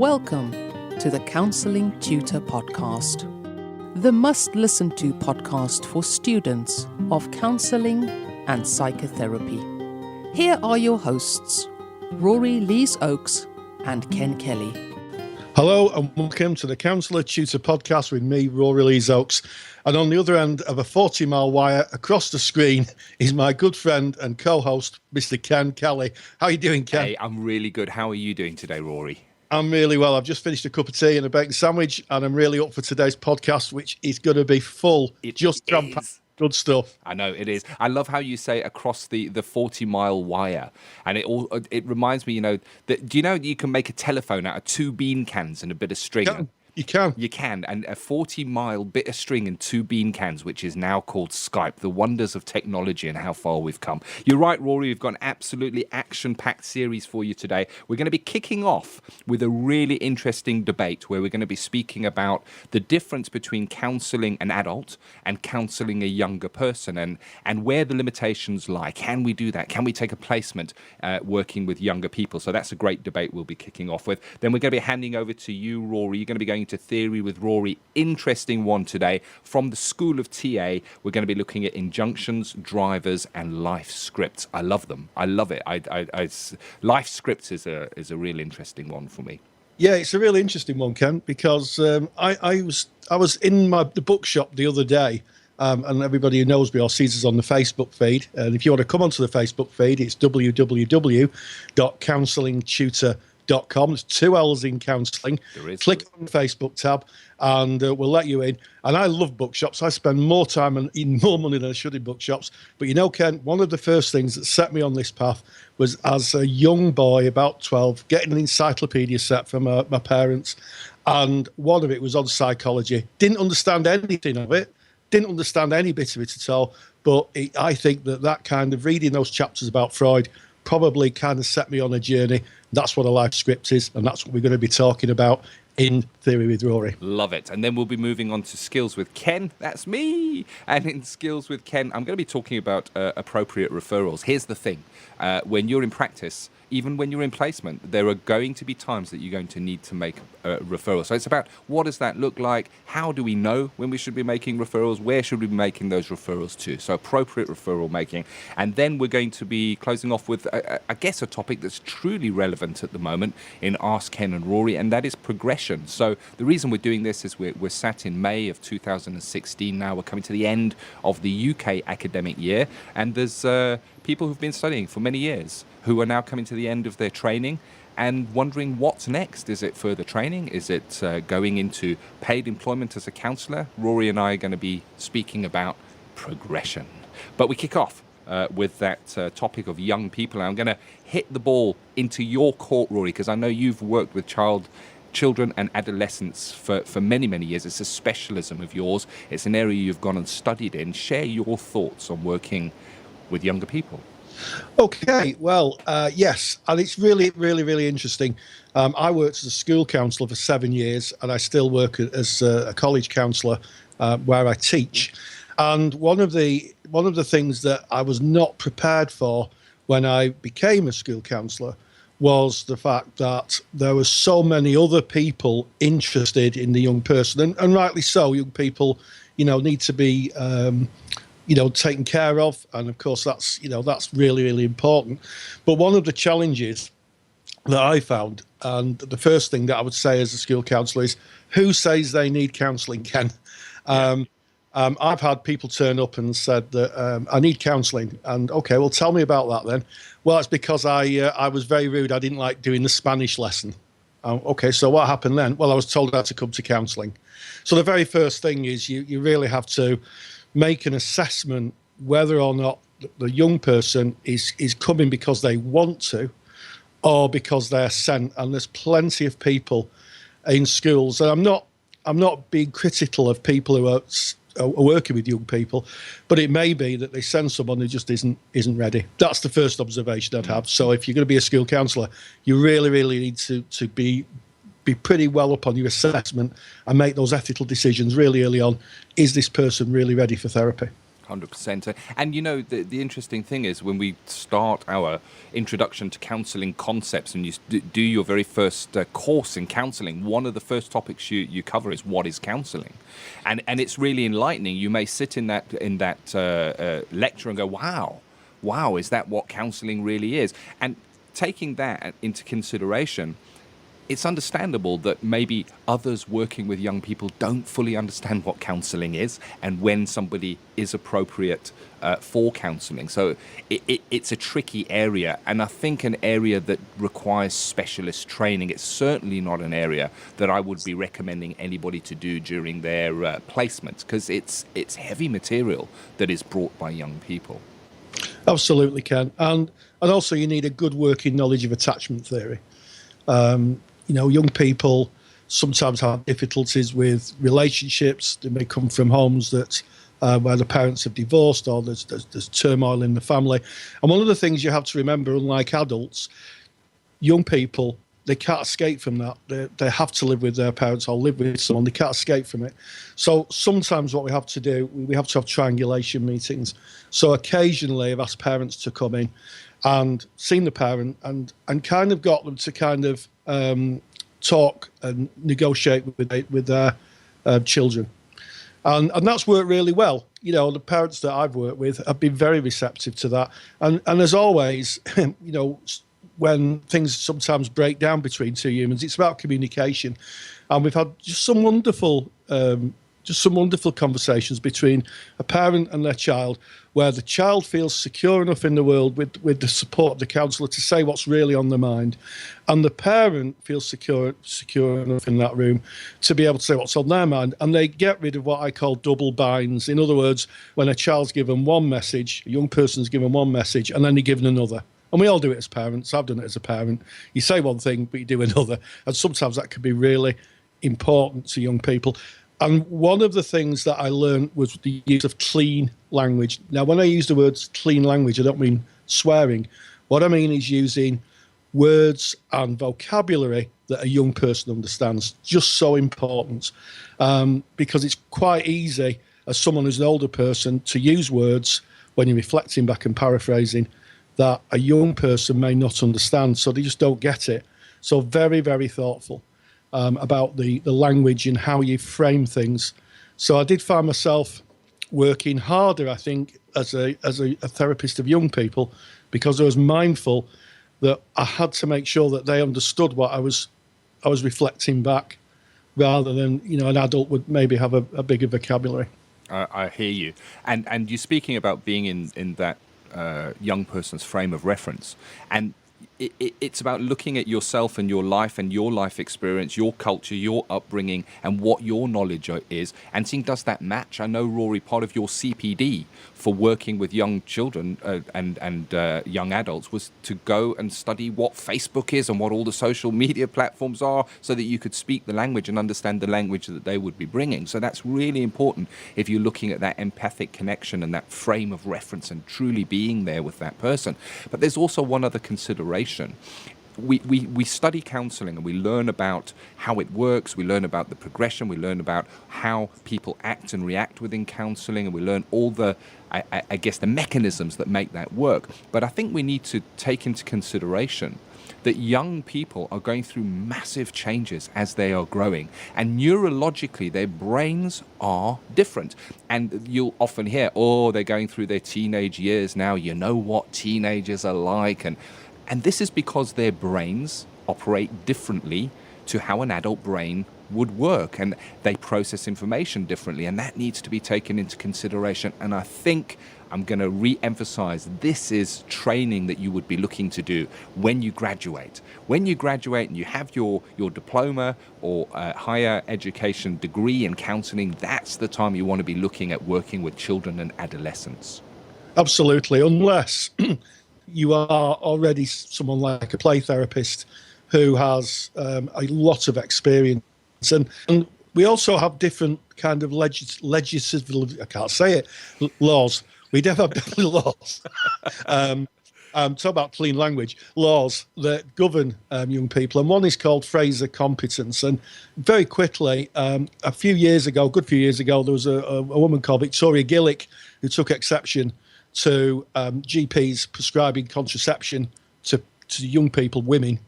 Welcome to the Counselling Tutor Podcast, the must-listen-to podcast for students of counselling and psychotherapy. Here are your hosts, Rory Lees-Oakes and Ken Kelly. Hello and welcome to the Counselor Tutor Podcast with me, Rory Lees-Oakes. And on the other end of a 40-mile wire across the screen is my good friend and co-host, Mr. Ken Kelly. How are you doing, Ken? Hey, I'm really good. How are you doing today, Rory? I'm really well. I've just finished a cup of tea and a bacon sandwich, and I'm really up for today's podcast, which is going to be full. Just jam-packed good stuff. I know it is. I love how you say across the 40-mile wire, and it reminds me, that do you know you can make a telephone out of 2 bean cans and a bit of string? You can. You can, and a 40-mile bit of string and 2 bean cans, which is now called Skype, the wonders of technology and how far we've come. You're right, Rory, we've got an absolutely action-packed series for you today. We're going to be kicking off with a really interesting debate where we're going to be speaking about the difference between counselling an adult and counselling a younger person, and where the limitations lie. Can we do that? Can we take a placement working with younger people? So that's a great debate we'll be kicking off with. Then we're going to be handing over to you, Rory. You're going to be going to theory with Rory. Interesting one today from the School of TA. We're going to be looking at injunctions, drivers, and life scripts. I love them. I love it. Life scripts is a really interesting one for me. Yeah, it's a really interesting one, Ken, because I was in the bookshop the other day, and everybody who knows me or sees us on the Facebook feed. And if you want to come onto the Facebook feed, it's www.counsellingtutor.com. There's 2 L's in counselling. Click on the Facebook tab and we'll let you in. And I love bookshops. I spend more time and even more money than I should in bookshops. But Ken, one of the first things that set me on this path was as a young boy, about 12, getting an encyclopedia set from my parents. And one of it was on psychology. Didn't understand anything of it. Didn't understand any bit of it at all. But I think that kind of reading those chapters about Freud probably kind of set me on a journey. That's what a life script is, and that's what we're going to be talking about in Theory with Rory. Love it. And then we'll be moving on to Skills with Ken. That's me. And in Skills with Ken, I'm going to be talking about appropriate referrals. Here's the thing. When you're in practice, even when you're in placement, there are going to be times that you're going to need to make referrals. So it's about what does that look like? How do we know when we should be making referrals? Where should we be making those referrals to? So appropriate referral making. And then we're going to be closing off with, I guess, a topic that's truly relevant at the moment in Ask Ken and Rory, and that is progression. So the reason we're doing this is we're sat in May of 2016 now. We're coming to the end of the UK academic year, and there's people who've been studying for many years who are now coming to the end of their training and wondering what's next. Is it further training? Is it going into paid employment as a counsellor? Rory and I are going to be speaking about progression. But we kick off with that topic of young people. And I'm going to hit the ball into your court, Rory, because I know you've worked with children and adolescents for many, many years. It's a specialism of yours. It's an area you've gone and studied in. Share your thoughts on working with younger people. Okay, well, yes, and it's really, really, really interesting. I worked as a school counsellor for 7 years, and I still work as a college counsellor where I teach. And one of the things that I was not prepared for when I became a school counsellor was the fact that there were so many other people interested in the young person, and rightly so. Young people, need to be taken care of, and of course that's really, really important. But one of the challenges that I found, and the first thing that I would say as a school counsellor is, who says they need counselling, Ken? I've had people turn up and said that I need counselling, and okay, well, tell me about that then. Well, it's because I was very rude. I didn't like doing the Spanish lesson. Okay, so what happened then? Well, I was told I had to come to counselling. So the very first thing is you really have to make an assessment whether or not the young person is coming because they want to or because they're sent. And there's plenty of people in schools, and I'm not being critical of people who are working with young people, but it may be that they send someone who just isn't ready. That's the first observation I'd have. So if you're going to be a school counsellor, you really, really need to be pretty well up on your assessment and make those ethical decisions really early on. Is this person really ready for therapy? 100%. And you know, the interesting thing is when we start our introduction to counselling concepts and you do your very first course in counselling, one of the first topics you cover is what is counselling. And it's really enlightening. You may sit in that lecture and go, wow, is that what counselling really is? And taking that into consideration, it's understandable that maybe others working with young people don't fully understand what counselling is and when somebody is appropriate for counselling. So it's a tricky area, and I think an area that requires specialist training. It's certainly not an area that I would be recommending anybody to do during their placements, because it's heavy material that is brought by young people. Absolutely, Ken. And also you need a good working knowledge of attachment theory. You know, young people sometimes have difficulties with relationships. They may come from homes that where the parents have divorced, or there's turmoil in the family. And one of the things you have to remember, unlike adults, young people, they can't escape from that. They have to live with their parents or live with someone. They can't escape from it. So sometimes what we have to do, we have to have triangulation meetings. So occasionally I've asked parents to come in and seen the parent and kind of got them to kind of talk and negotiate with their children. And that's worked really well. You know, the parents that I've worked with have been very receptive to that. And as always, you know, when things sometimes break down between two humans, it's about communication. And we've had just some wonderful conversations between a parent and their child, where the child feels secure enough in the world with the support of the counsellor to say what's really on their mind, and the parent feels secure enough in that room to be able to say what's on their mind, and they get rid of what I call double binds. In other words, when a child's given one message, a young person's given one message, and then they're given another. And we all do it as parents. I've done it as a parent. You say one thing, but you do another. And sometimes that can be really important to young people. And one of the things that I learned was the use of clean language. Now, when I use the words clean language, I don't mean swearing. What I mean is using words and vocabulary that a young person understands. Just so important, because it's quite easy as someone who's an older person to use words when you're reflecting back and paraphrasing that a young person may not understand, so they just don't get it. So very, very thoughtful about the language and how you frame things. So I did find myself working harder, I think, as a therapist of young people, because I was mindful that I had to make sure that they understood what I was reflecting back, rather than, you know, an adult would maybe have a bigger vocabulary. I hear you. And you're speaking about being in that young person's frame of reference, and it's about looking at yourself and your life experience, your culture, your upbringing, and what your knowledge is, and seeing, does that match? I know, Rory, part of your CPD for working with young children and young adults was to go and study what Facebook is and what all the social media platforms are, so that you could speak the language and understand the language that they would be bringing. So that's really important if you're looking at that empathic connection and that frame of reference and truly being there with that person. But there's also one other consideration. We study counselling and we learn about how it works, we learn about the progression, we learn about how people act and react within counselling, and we learn all the, I guess, the mechanisms that make that work. But I think we need to take into consideration that young people are going through massive changes as they are growing, and neurologically their brains are different. And you'll often hear, oh, they're going through their teenage years now, you know what teenagers are like, and this is because their brains operate differently to how an adult brain would work, and they process information differently, and that needs to be taken into consideration. And I think I'm going to re-emphasize, this is training that you would be looking to do when you graduate. When you graduate and you have your diploma or higher education degree in counselling, that's the time you want to be looking at working with children and adolescents. Absolutely, unless you are already someone like a play therapist who has a lot of experience. And we also have different kind of legislative, I can't say it, laws. We do have different laws talk about clean language, laws that govern young people. And one is called Fraser competence. And very quickly, a good few years ago, there was a woman called Victoria Gillick who took exception to GPs prescribing contraception to young people, young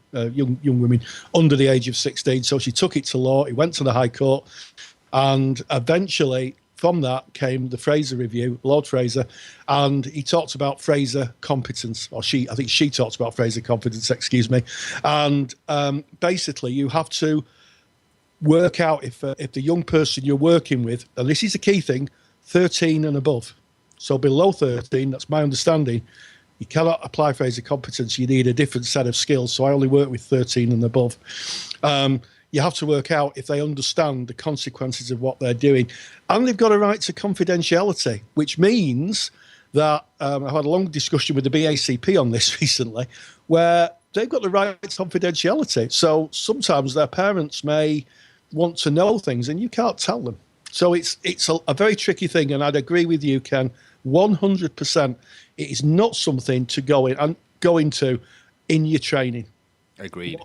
women under the age of 16. So she took it to law. It went to the High Court. And eventually, from that came the Fraser Review, Lord Fraser, and he talked about Fraser competence, I think she talked about Fraser competence, excuse me. And basically, you have to work out if the young person you're working with, and this is a key thing, 13 and above. So below 13, that's my understanding, you cannot apply Fraser competence. You need a different set of skills. So I only work with 13 and above. You have to work out if they understand the consequences of what they're doing. And they've got a right to confidentiality, which means that I've had a long discussion with the BACP on this recently, where they've got the right to confidentiality. So sometimes their parents may want to know things and you can't tell them. So it's a very tricky thing. And I'd agree with you, Ken, 100%. It is not something to go into in your training. Agreed.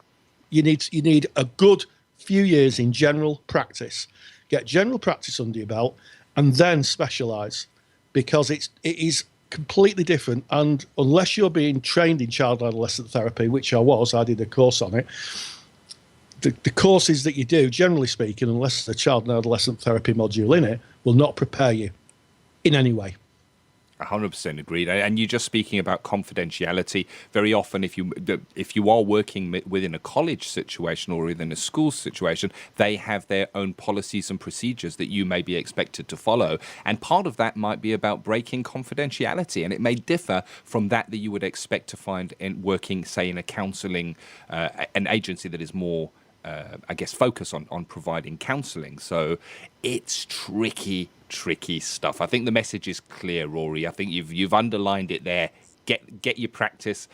You need a good few years in general practice. Get general practice under your belt and then specialise, because it is completely different. And unless you're being trained in child and adolescent therapy, which I did a course on it, the courses that you do, generally speaking, unless there's a child and adolescent therapy module in it, will not prepare you in any way. 100% agreed. And you're just speaking about confidentiality. Very often, if you are working within a college situation or within a school situation, they have their own policies and procedures that you may be expected to follow. And part of that might be about breaking confidentiality. And it may differ from that you would expect to find in working, say, in a counselling, an agency that is more, focus on providing counselling. So it's tricky stuff. I think the message is clear, Rory. I think you've underlined it there. Get your practice,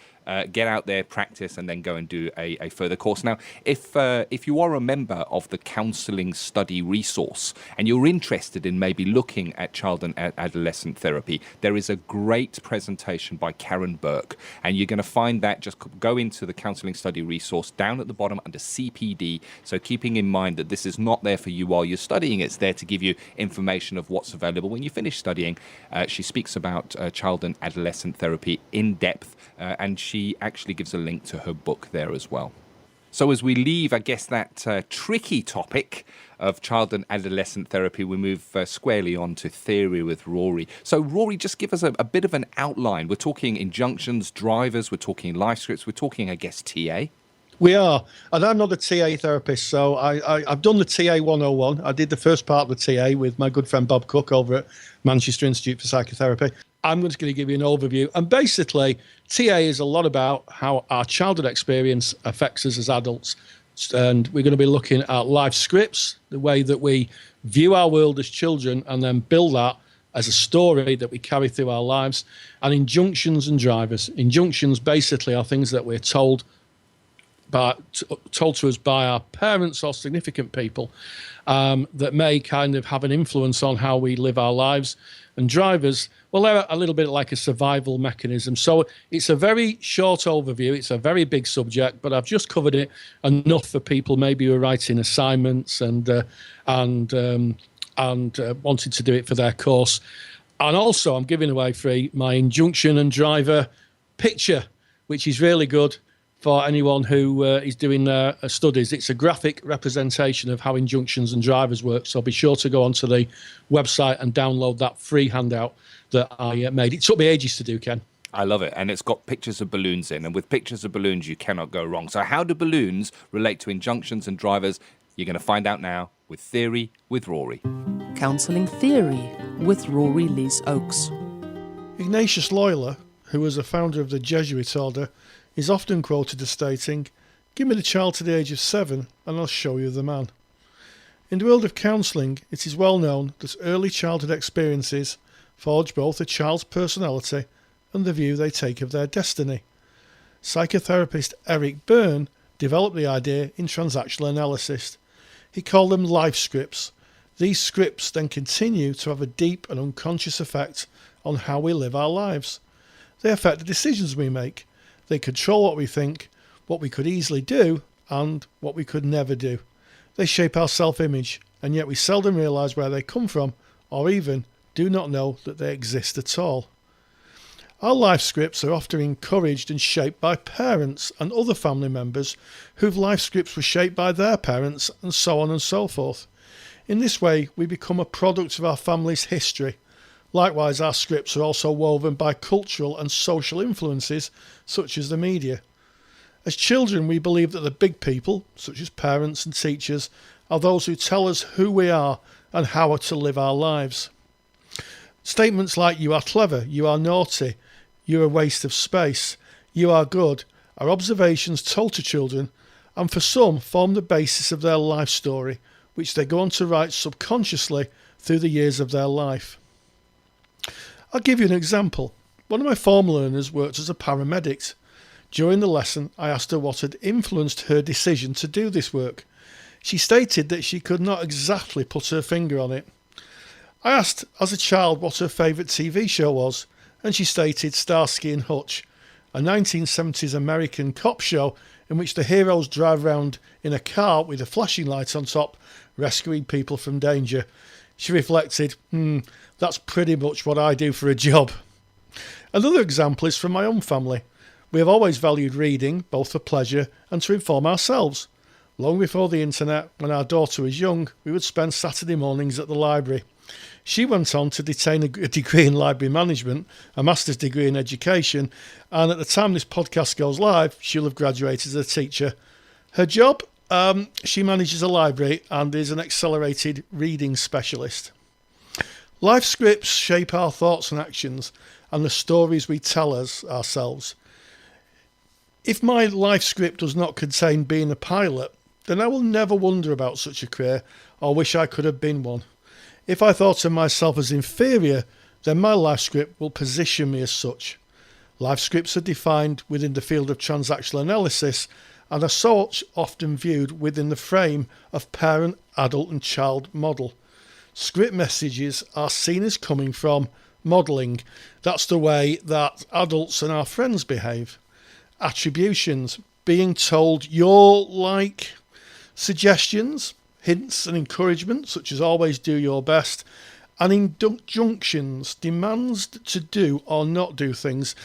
get out there, practice, and then go and do a further course. Now, if you are a member of the Counselling Study Resource and you're interested in maybe looking at child and adolescent therapy, there is a great presentation by Karen Burke, and you're going to find that. Just go into the Counselling Study Resource down at the bottom under CPD. So keeping in mind that this is not there for you while you're studying, it's there to give you information of what's available when you finish studying. She speaks about child and adolescent therapy in depth, and she actually gives a link to her book there as well. So as we leave, I guess, that tricky topic of child and adolescent therapy, we move squarely on to theory with Rory. So Rory, just give us a bit of an outline. We're talking injunctions, drivers, we're talking life scripts, we're talking, I guess, TA. We are, and I'm not a TA therapist, so I've done the TA 101. I did the first part of the TA with my good friend Bob Cook over at Manchester Institute for Psychotherapy. I'm just going to give you an overview. And basically, TA is a lot about how our childhood experience affects us as adults. And we're going to be looking at life scripts, the way that we view our world as children, and then build that as a story that we carry through our lives. And injunctions and drivers. Injunctions basically are things that we're told to us by our parents or significant people that may kind of have an influence on how we live our lives. And drivers, well, they're a little bit like a survival mechanism. So it's a very short overview. It's a very big subject, but I've just covered it enough for people maybe who are writing assignments and wanted to do it for their course. And also, I'm giving away free my injunction and driver picture, which is really good for anyone who is doing their studies. It's a graphic representation of how injunctions and drivers work. So be sure to go onto the website and download that free handout that I made. It took me ages to do, Ken. I love it. And it's got pictures of balloons in. And with pictures of balloons, you cannot go wrong. So how do balloons relate to injunctions and drivers? You're going to find out now with Theory with Rory. Counselling Theory with Rory Lees Oakes. Ignatius Loyola, who was a founder of the Jesuit order, is often quoted as stating, "Give me the child to the age of 7 and I'll show you the man." In the world of counselling, it is well known that early childhood experiences forge both a child's personality and the view they take of their destiny. Psychotherapist Eric Byrne developed the idea in transactional analysis. He called them life scripts. These scripts then continue to have a deep and unconscious effect on how we live our lives. They affect the decisions we make. They control what we think, what we could easily do, and what we could never do. They shape our self-image, and yet we seldom realise where they come from, or even do not know that they exist at all. Our life scripts are often encouraged and shaped by parents and other family members whose life scripts were shaped by their parents, and so on and so forth. In this way, we become a product of our family's history. Likewise, our scripts are also woven by cultural and social influences, such as the media. As children, we believe that the big people, such as parents and teachers, are those who tell us who we are and how to live our lives. Statements like "you are clever," "you are naughty," "you're a waste of space," "you are good," are observations told to children, and for some form the basis of their life story, which they go on to write subconsciously through the years of their life. I'll give you an example. One of my former learners worked as a paramedic. During the lesson, I asked her what had influenced her decision to do this work. She stated that she could not exactly put her finger on it. I asked as a child what her favourite TV show was, and she stated Starsky and Hutch, a 1970s American cop show in which the heroes drive around in a car with a flashing light on top, rescuing people from danger. She reflected, that's pretty much what I do for a job. Another example is from my own family. We have always valued reading, both for pleasure and to inform ourselves. Long before the internet, when our daughter was young, we would spend Saturday mornings at the library. She went on to attain a degree in library management, a master's degree in education, and at the time this podcast goes live, she'll have graduated as a teacher. Her job? She manages a library and is an accelerated reading specialist. Life scripts shape our thoughts and actions and the stories we tell ourselves. If my life script does not contain being a pilot, then I will never wonder about such a career or wish I could have been one. If I thought of myself as inferior, then my life script will position me as such. Life scripts are defined within the field of transactional analysis and are so often viewed within the frame of parent, adult and child model. Script messages are seen as coming from modelling. That's the way that adults and our friends behave. Attributions, being told you're like. Suggestions, hints and encouragement, such as always do your best. And injunctions, demands to do or not do things.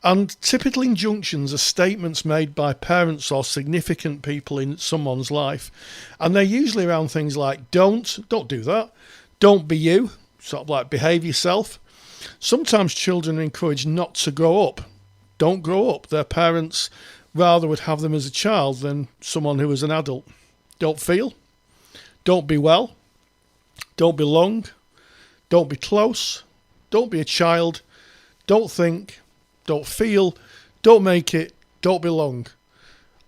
And typical injunctions are statements made by parents or significant people in someone's life. And they're usually around things like don't do that, don't be you, sort of like behave yourself. Sometimes children are encouraged not to grow up. Don't grow up. Their parents rather would have them as a child than someone who is an adult. Don't feel. Don't be well. Don't belong. Don't be close. Don't be a child. Don't think. Don't feel. Don't make it. Don't belong.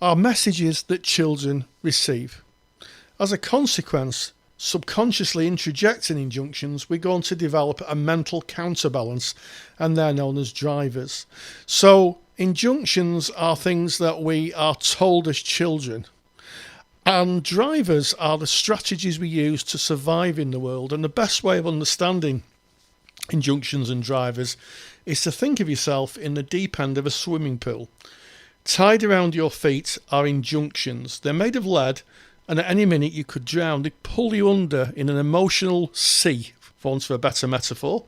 Are messages that children receive. As a consequence, subconsciously interjecting injunctions, we go on to develop a mental counterbalance, and they're known as drivers. So injunctions are things that we are told as children, and drivers are the strategies we use to survive in the world. And the best way of understanding injunctions and drivers is to think of yourself in the deep end of a swimming pool. Tied around your feet are injunctions. They're made of lead, and at any minute you could drown. They pull you under in an emotional sea, for want of a better metaphor.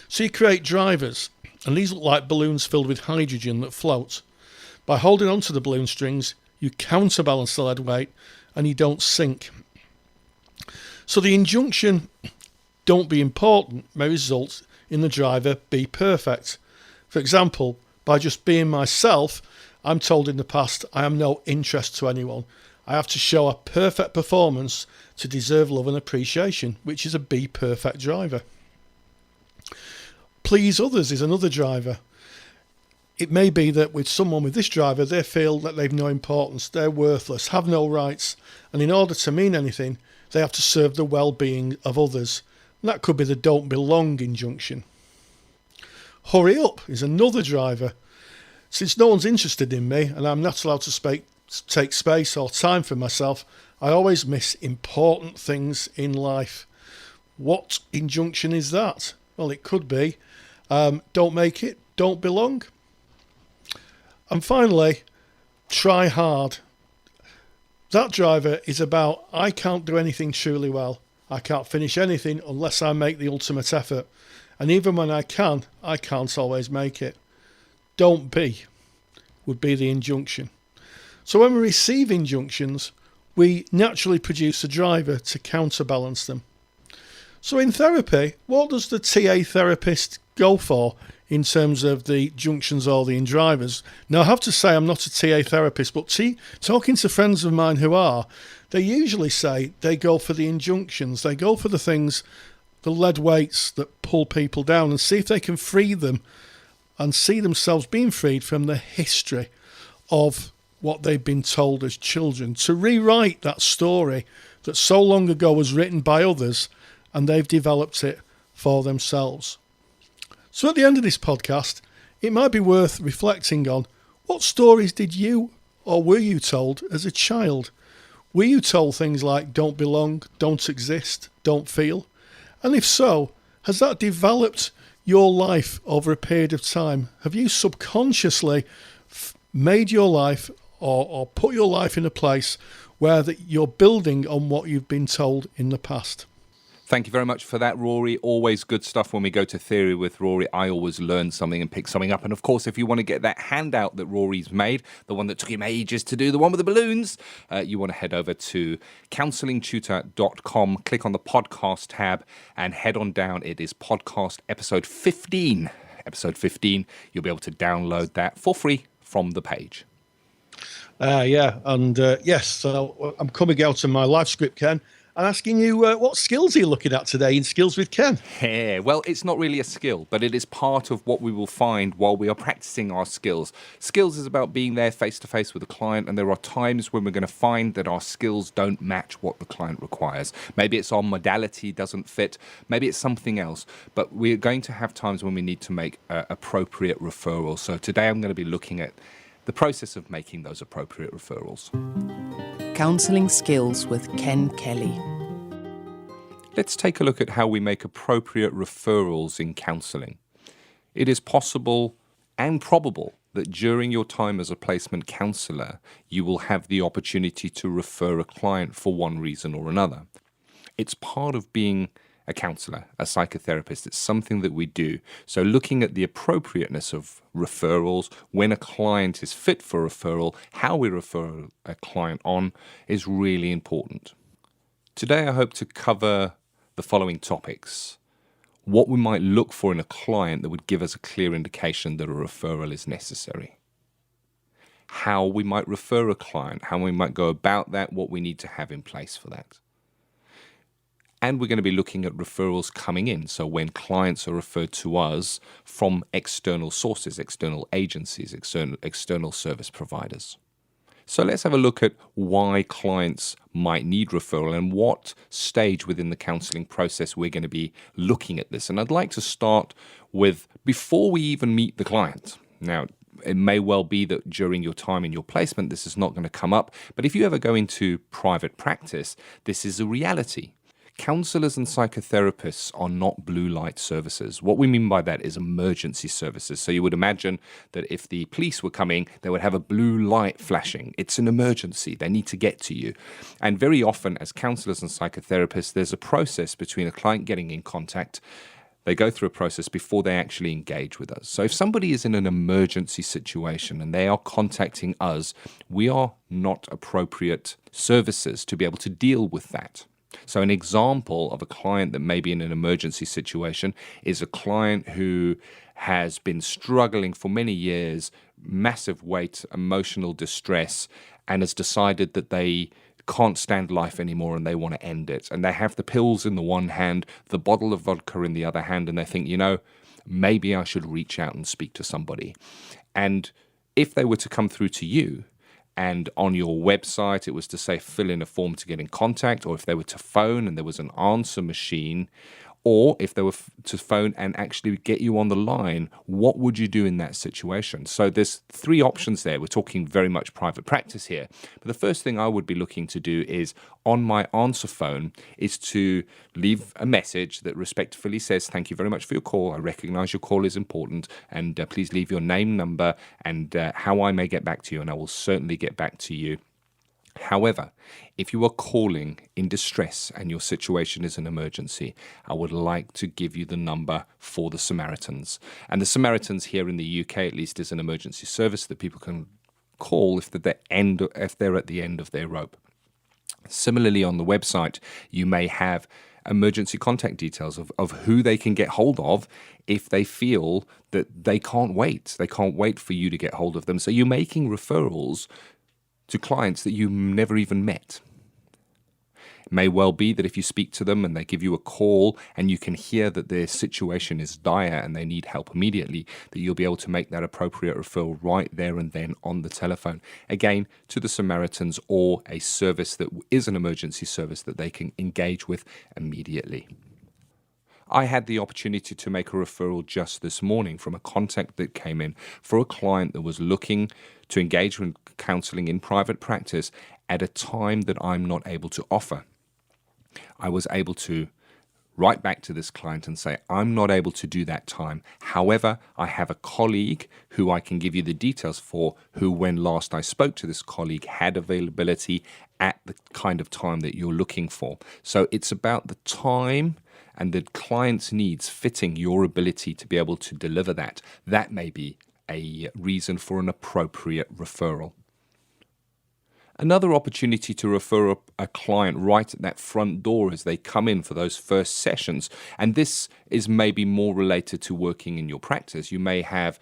So you create drivers, and these look like balloons filled with hydrogen that float. By holding onto the balloon strings, you counterbalance the lead weight and you don't sink. So the injunction, don't be important, may result in the driver, be perfect. For example, by just being myself, I'm told in the past I am no interest to anyone. I have to show a perfect performance to deserve love and appreciation, which is a be perfect driver. Please others is another driver. It may be that with someone with this driver, they feel that they've no importance, they're worthless, have no rights, and in order to mean anything, they have to serve the well-being of others. And that could be the don't belong injunction. Hurry up is another driver. Since no one's interested in me and I'm not allowed to take space or time for myself, I always miss important things in life. What injunction is that? Well, it could be don't make it, don't belong. And finally, try hard. That driver is about, I can't do anything truly well. I can't finish anything unless I make the ultimate effort. And even when I can't always make it. Don't be would be the injunction. So when we receive injunctions, we naturally produce a driver to counterbalance them. So in therapy, what does the TA therapist go for in terms of the junctions or the drivers? Now, I have to say I'm not a TA therapist, but talking to friends of mine who are, they usually say they go for the injunctions. They go for the things, the lead weights that pull people down, and see if they can free them and see themselves being freed from the history of what they've been told as children, to rewrite that story that so long ago was written by others and they've developed it for themselves. So at the end of this podcast, it might be worth reflecting on, what stories did you or were you told as a child? Were you told things like don't belong, don't exist, don't feel? And if so, has that developed your life over a period of time? Have you subconsciously made your life or put your life in a place where that you're building on what you've been told in the past? Thank you very much for that, Rory. Always good stuff when we go to theory with Rory. I always learn something and pick something up. And of course, if you want to get that handout that Rory's made, the one that took him ages to do, the one with the balloons, you want to head over to counsellingtutor.com, click on the podcast tab and head on down. It is podcast episode 15. Episode 15. You'll be able to download that for free from the page. Yes, so I'm coming out of my live script, Ken, and asking you what skills are you looking at today in Skills with Ken? Yeah, well, it's not really a skill, but it is part of what we will find while we are practicing our skills. Skills is about being there face-to-face with a client, and there are times when we're going to find that our skills don't match what the client requires. Maybe it's our modality doesn't fit, maybe it's something else, but we're going to have times when we need to make appropriate referrals. So today I'm going to be looking at the process of making those appropriate referrals. Counselling Skills with Ken Kelly. Let's take a look at how we make appropriate referrals in counselling. It is possible and probable that during your time as a placement counsellor, you will have the opportunity to refer a client for one reason or another. It's part of being a counsellor, a psychotherapist. It's something that we do. So looking at the appropriateness of referrals, when a client is fit for referral, how we refer a client on is really important. Today I hope to cover the following topics. What we might look for in a client that would give us a clear indication that a referral is necessary. How we might refer a client, how we might go about that, what we need to have in place for that. And we're going to be looking at referrals coming in. So when clients are referred to us from external sources, external agencies, external service providers. So let's have a look at why clients might need referral and what stage within the counselling process we're going to be looking at this. And I'd like to start with before we even meet the client. Now, it may well be that during your time in your placement, this is not going to come up. But if you ever go into private practice, this is a reality. Counsellors and psychotherapists are not blue light services. What we mean by that is emergency services. So you would imagine that if the police were coming, they would have a blue light flashing. It's an emergency. They need to get to you. And very often as counsellors and psychotherapists, there's a process between a client getting in contact. They go through a process before they actually engage with us. So if somebody is in an emergency situation and they are contacting us, we are not appropriate services to be able to deal with that. So an example of a client that may be in an emergency situation is a client who has been struggling for many years, massive weight, emotional distress, and has decided that they can't stand life anymore and they want to end it. And they have the pills in the one hand, the bottle of vodka in the other hand, and they think, maybe I should reach out and speak to somebody. And if they were to come through to you, and on your website it was to say fill in a form to get in contact, or if they were to phone and there was an answer machine, Or if they were to phone and actually get you on the line, what would you do in that situation? So there's three options there. We're talking very much private practice here. But the first thing I would be looking to do is on my answer phone is to leave a message that respectfully says, thank you very much for your call. I recognize your call is important, and please leave your name, number, and how I may get back to you, and I will certainly get back to you. However, if you are calling in distress and your situation is an emergency, I would like to give you the number for the Samaritans. And the Samaritans here in the UK, at least, is an emergency service that people can call if they're at the end of their rope. Similarly, on the website, you may have emergency contact details of who they can get hold of if they feel that they can't wait. They can't wait for you to get hold of them. So you're making referrals to clients that you never even met. It may well be that if you speak to them and they give you a call and you can hear that their situation is dire and they need help immediately, that you'll be able to make that appropriate referral right there and then on the telephone. Again, to the Samaritans or a service that is an emergency service that they can engage with immediately. I had the opportunity to make a referral just this morning from a contact that came in for a client that was looking to engage with counselling in private practice at a time that I'm not able to offer. I was able to write back to this client and say, I'm not able to do that time. However, I have a colleague who I can give you the details for, who when last I spoke to this colleague had availability at the kind of time that you're looking for. So it's about the time and the client's needs fitting your ability to be able to deliver that. That may be a reason for an appropriate referral. Another opportunity to refer a client right at that front door as they come in for those first sessions, and this is maybe more related to working in your practice. You may have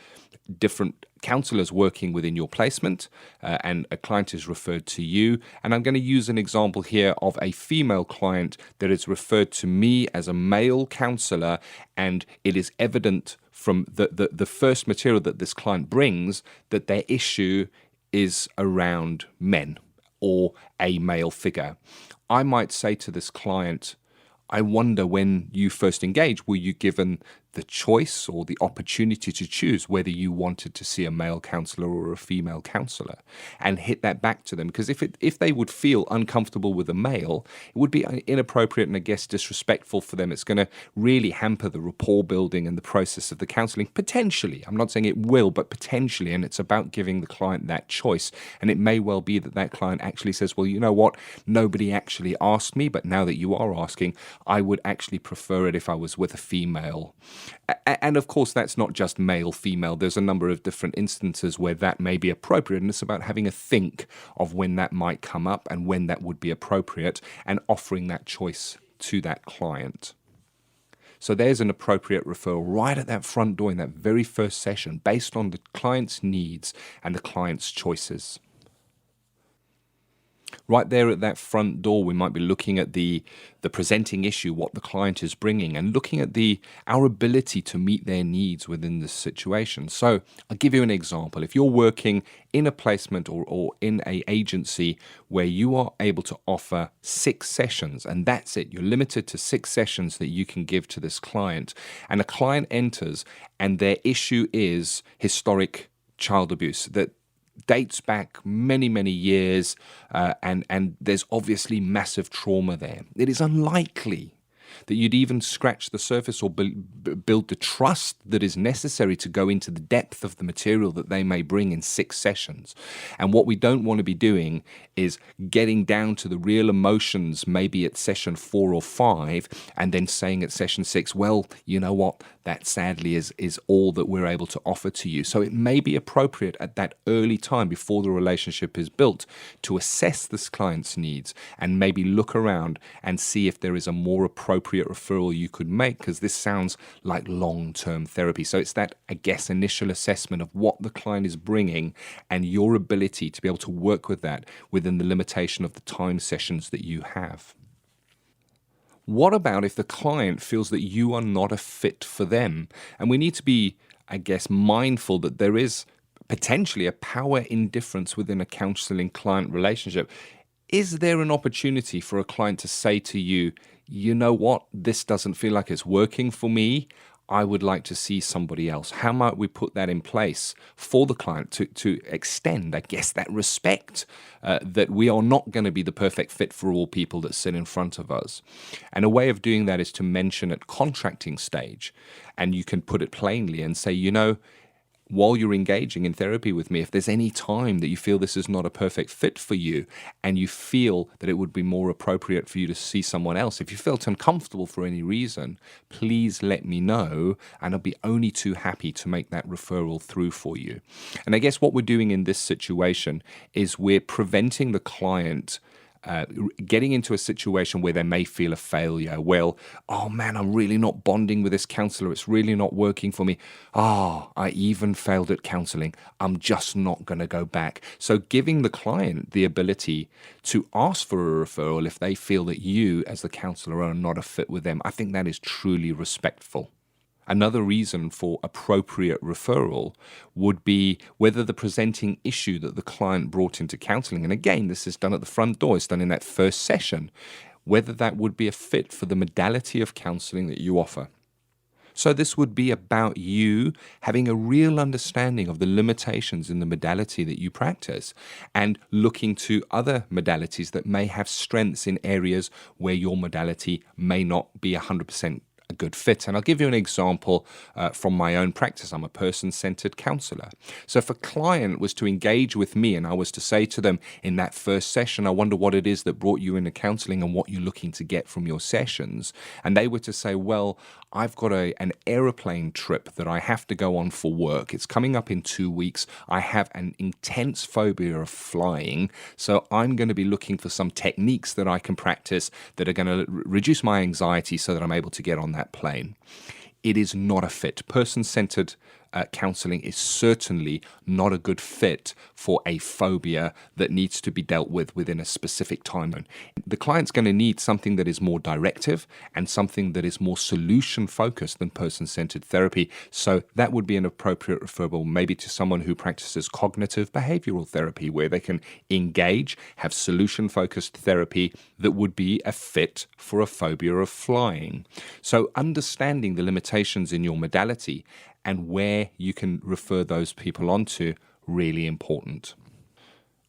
different counsellors working within your placement, and a client is referred to you. And I'm going to use an example here of a female client that is referred to me as a male counsellor, and it is evident from the first material that this client brings that their issue is around men or a male figure. I might say to this client, I wonder when you first engaged, were you given the choice or the opportunity to choose whether you wanted to see a male counsellor or a female counsellor, and hit that back to them? Because if they would feel uncomfortable with a male, it would be inappropriate and I guess disrespectful for them. It's going to really hamper the rapport building and the process of the counselling, potentially. I'm not saying it will, but potentially, and it's about giving the client that choice. And it may well be that that client actually says, well, you know what, nobody actually asked me, but now that you are asking, I would actually prefer it if I was with a female. And of course, that's not just male, female. There's a number of different instances where that may be appropriate. And it's about having a think of when that might come up and when that would be appropriate and offering that choice to that client. So there's an appropriate referral right at that front door in that very first session based on the client's needs and the client's choices. Right there at that front door, we might be looking at the presenting issue, what the client is bringing, and looking at our ability to meet their needs within this situation. So I'll give you an example. If you're working in a placement or in an agency where you are able to offer 6 sessions, and that's it, you're limited to 6 sessions that you can give to this client, and a client enters and their issue is historic child abuse, that dates back many, many years, and there's obviously massive trauma there. It is unlikely that you'd even scratch the surface or build the trust that is necessary to go into the depth of the material that they may bring in 6 sessions. And what we don't want to be doing is getting down to the real emotions, maybe at session 4 or 5, and then saying at session 6, well, you know what, that sadly is all that we're able to offer to you. So it may be appropriate at that early time before the relationship is built to assess this client's needs and maybe look around and see if there is a more appropriate referral you could make, because this sounds like long-term therapy. So it's that, I guess, initial assessment of what the client is bringing and your ability to be able to work with that within the limitation of the time sessions that you have. What about if the client feels that you are not a fit for them? And we need to be, I guess, mindful that there is potentially a power indifference within a counselling client relationship. Is there an opportunity for a client to say to you, you know what, this doesn't feel like it's working for me. I would like to see somebody else. How might we put that in place for the client to extend, I guess, that respect that we are not going to be the perfect fit for all people that sit in front of us. And a way of doing that is to mention at contracting stage, and you can put it plainly and say, while you're engaging in therapy with me, if there's any time that you feel this is not a perfect fit for you and you feel that it would be more appropriate for you to see someone else, if you felt uncomfortable for any reason, please let me know, and I'll be only too happy to make that referral through for you. And I guess what we're doing in this situation is we're preventing the client getting into a situation where they may feel a failure. Well, oh man, I'm really not bonding with this counsellor. It's really not working for me. I even failed at counselling. I'm just not going to go back. So giving the client the ability to ask for a referral if they feel that you as the counsellor are not a fit with them, I think that is truly respectful. Another reason for appropriate referral would be whether the presenting issue that the client brought into counselling, and again, this is done at the front door, it's done in that first session, whether that would be a fit for the modality of counselling that you offer. So this would be about you having a real understanding of the limitations in the modality that you practice and looking to other modalities that may have strengths in areas where your modality may not be 100% a good fit. And I'll give you an example from my own practice. I'm a person-centered counsellor. So if a client was to engage with me and I was to say to them in that first session, I wonder what it is that brought you into counselling and what you're looking to get from your sessions. And they were to say, well, I've got an aeroplane trip that I have to go on for work. It's coming up in 2 weeks. I have an intense phobia of flying. So I'm going to be looking for some techniques that I can practice that are going to reduce my anxiety so that I'm able to get on that plane. It is not a fit. Person-centered counselling is certainly not a good fit for a phobia that needs to be dealt with within a specific timeline. The client's going to need something that is more directive and something that is more solution-focused than person-centered therapy. So that would be an appropriate referral maybe to someone who practices cognitive behavioral therapy, where they can engage, have solution-focused therapy that would be a fit for a phobia of flying. So understanding the limitations in your modality and where you can refer those people onto, really important.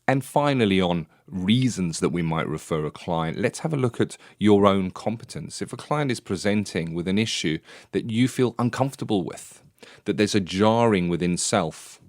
And finally, on reasons that we might refer a client, let's have a look at your own competence. If a client is presenting with an issue that you feel uncomfortable with, that there's a jarring within self,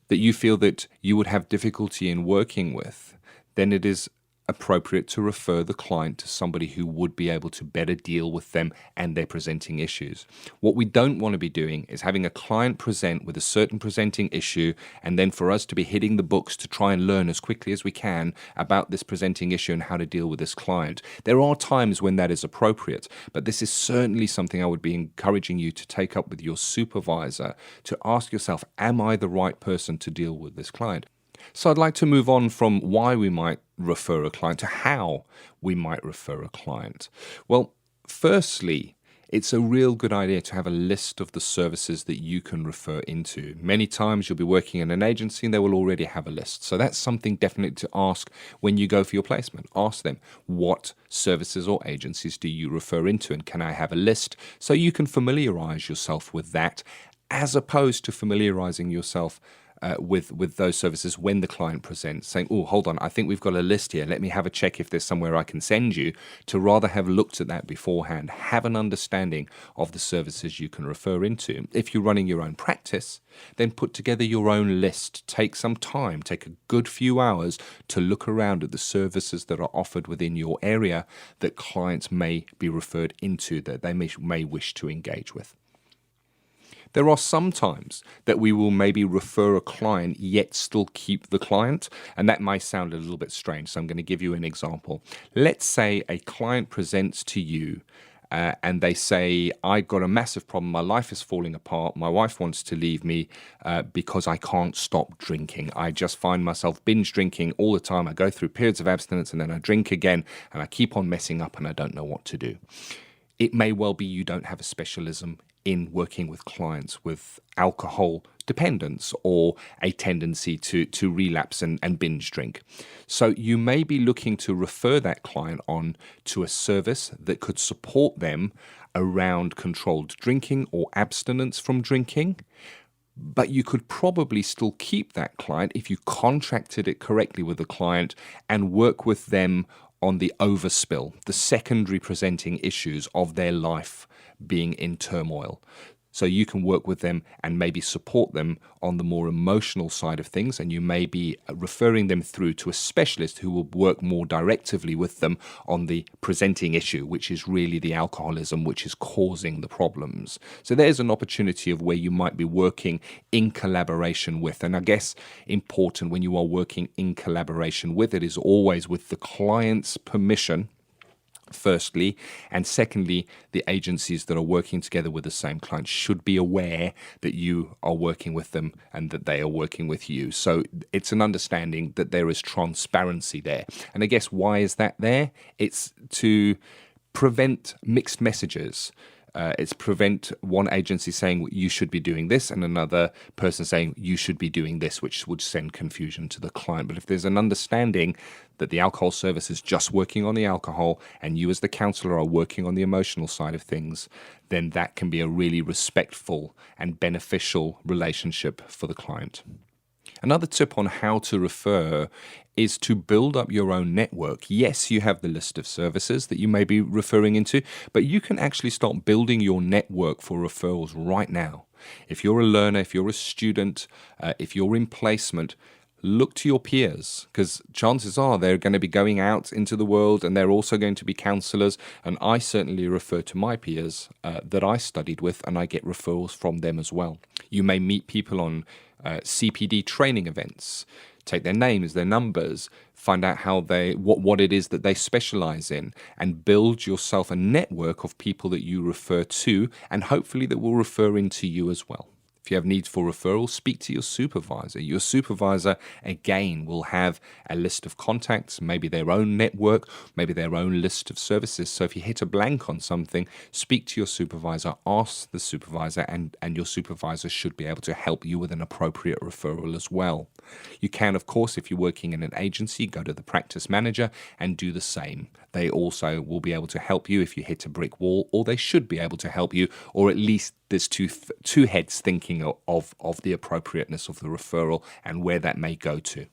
that you feel that you would have difficulty in working with, then it is appropriate to refer the client to somebody who would be able to better deal with them and their presenting issues. What we don't want to be doing is having a client present with a certain presenting issue and then for us to be hitting the books to try and learn as quickly as we can about this presenting issue and how to deal with this client. There are times when that is appropriate, but this is certainly something I would be encouraging you to take up with your supervisor to ask yourself, am I the right person to deal with this client? So I'd like to move on from why we might refer a client to how we might refer a client. Well, firstly, it's a real good idea to have a list of the services that you can refer into. Many times you'll be working in an agency and they will already have a list. So that's something definitely to ask when you go for your placement. Ask them, what services or agencies do you refer into, and can I have a list so you can familiarize yourself with that, as opposed to familiarizing yourself with those services when the client presents, saying, oh, hold on, I think we've got a list here. Let me have a check if there's somewhere I can send you, to rather have looked at that beforehand, have an understanding of the services you can refer into. If you're running your own practice, then put together your own list. Take some time, take a good few hours to look around at the services that are offered within your area that clients may be referred into, that they may wish to engage with. There are some times that we will maybe refer a client yet still keep the client, and that may sound a little bit strange, so I'm going to give you an example. Let's say a client presents to you and they say, I've got a massive problem, my life is falling apart, my wife wants to leave me because I can't stop drinking. I just find myself binge drinking all the time. I go through periods of abstinence and then I drink again and I keep on messing up and I don't know what to do. It may well be you don't have a specialism in working with clients with alcohol dependence or a tendency to relapse and binge drink. So you may be looking to refer that client on to a service that could support them around controlled drinking or abstinence from drinking. But you could probably still keep that client if you contracted it correctly with the client and work with them on the overspill, the secondary presenting issues of their life being in turmoil. So you can work with them and maybe support them on the more emotional side of things, and you may be referring them through to a specialist who will work more directly with them on the presenting issue, which is really the alcoholism which is causing the problems. So there's an opportunity of where you might be working in collaboration with, and I guess important when you are working in collaboration with it is always with the client's permission, firstly, and secondly, the agencies that are working together with the same client should be aware that you are working with them and that they are working with you. So it's an understanding that there is transparency there. And I guess why is that there? It's to prevent mixed messages. It's prevent one agency saying you should be doing this and another person saying you should be doing this, which would send confusion to the client. But if there's an understanding that the alcohol service is just working on the alcohol and you as the counsellor are working on the emotional side of things, then that can be a really respectful and beneficial relationship for the client. Another tip on how to refer is to build up your own network. Yes, you have the list of services that you may be referring into, but you can actually start building your network for referrals right now. If you're a learner, if you're a student, if you're in placement, look to your peers, because chances are they're going to be going out into the world and they're also going to be counsellors. And I certainly refer to my peers that I studied with, and I get referrals from them as well. You may meet people on CPD training events, take their names, their numbers, find out how what it is that they specialize in, and build yourself a network of people that you refer to, and hopefully that will refer into you as well. If you have needs for referrals, speak to your supervisor. Your supervisor, again, will have a list of contacts, maybe their own network, maybe their own list of services. So if you hit a blank on something, speak to your supervisor, ask the supervisor, and your supervisor should be able to help you with an appropriate referral as well. You can, of course, if you're working in an agency, go to the practice manager and do the same. They also will be able to help you if you hit a brick wall, or they should be able to help you, or at least there's two heads thinking of the appropriateness of the referral and where that may go to.